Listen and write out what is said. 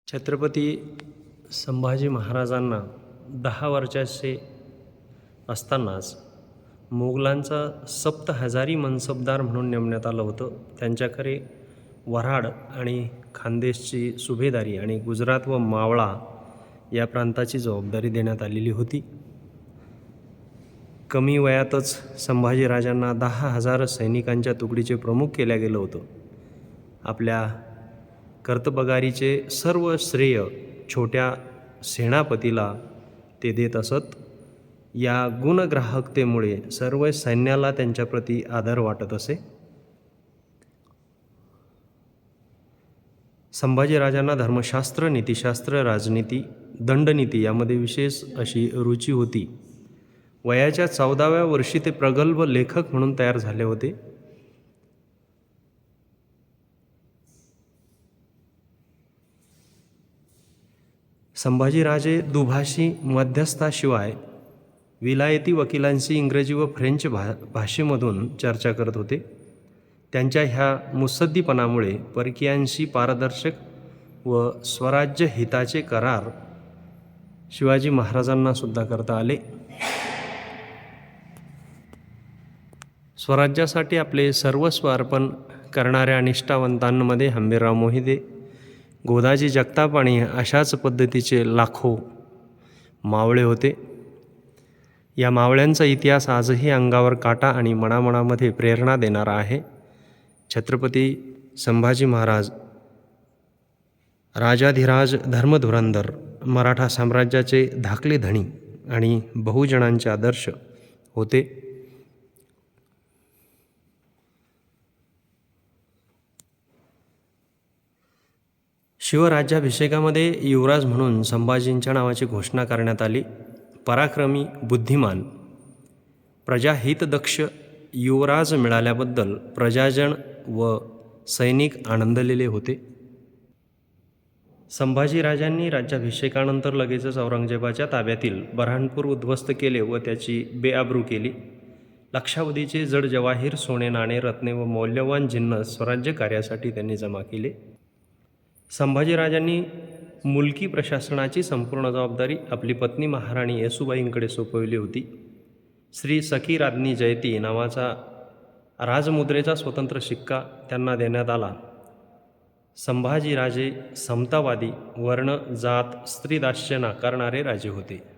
छत्रपती संभाजी महाराजांना 10 वर्षाचे असतानाच मोगलांचा सप्तहजारी मनसबदार म्हणून नेमण्यात आलं होतं. त्यांच्याकडे वऱ्हाड आणि खानदेशची सुभेदारी आणि गुजरात व मावळा या प्रांताची जबाबदारी देण्यात आलेली होती. कमी वयातच संभाजीराजांना 10,000 सैनिकांच्या तुकडीचे प्रमुख केलं गेलं होतं. आपल्या कर्तबगारीचे सर्व श्रेय छोट्या सेनापतीला ते देत असत. या गुणग्राहकतेमुळे सर्व सैन्याला त्यांच्याप्रती आदर वाटत असे. संभाजीराजांना धर्मशास्त्र, नीतिशास्त्र, राजनीती, दंडनीती यामध्ये विशेष अशी रुची होती. वयाच्या 14व्या वर्षी ते प्रगल्भ लेखक म्हणून तयार झाले होते. संभाजीराजे दुभाषी मध्यस्थाशिवाय विलायती वकिलांशी इंग्रजी व फ्रेंच भाषेमधून चर्चा करत होते. त्यांच्या ह्या मुत्सद्दीपणामुळे परकीयांशी पारदर्शक व स्वराज्य हिताचे करार शिवाजी महाराजांना सुद्धा करता आले. स्वराज्यासाठी आपले सर्वस्व अर्पण करणाऱ्या निष्ठावंतांमध्ये हंबीरराव मोहिते, गोदाजी जगताप आणि अशाच पद्धतीचे लाखो मावळे होते. या मावळ्यांचा इतिहास आजही अंगावर काटा आणि मनामनामध्ये प्रेरणा देणारा आहे. छत्रपती संभाजी महाराज राजाधिराज, धर्मधुरंधर, मराठा साम्राज्याचे धाकले धणी आणि बहुजनांचे आदर्श होते. शिवराज्याभिषेकामध्ये युवराज म्हणून संभाजींच्या नावाची घोषणा करण्यात आली. पराक्रमी, बुद्धिमान, प्रजाहितदक्ष युवराज मिळाल्याबद्दल प्रजाजन व सैनिक आनंदलेले होते. संभाजीराजांनी राज्याभिषेकानंतर लगेचच औरंगजेबाच्या ताब्यातील बऱ्हाणपूर उद्ध्वस्त केले व त्याची बेआबरू केली. लक्षावधीचे जड जवाहीर, सोने, नाणे, रत्ने व मौल्यवान जिन्नस स्वराज्य कार्यासाठी त्यांनी जमा केले. संभाजीराजांनी मुलकी प्रशासनाची संपूर्ण जबाबदारी आपली पत्नी महाराणी येसूबाईंकडे सोपविली होती. श्री सखी राज्ञी जयती नावाचा राजमुद्रेचा स्वतंत्र शिक्का त्यांना देण्यात आला. संभाजीराजे समतावादी, वर्ण, जात, स्त्रीदास्य नाकारणारे राजे होते.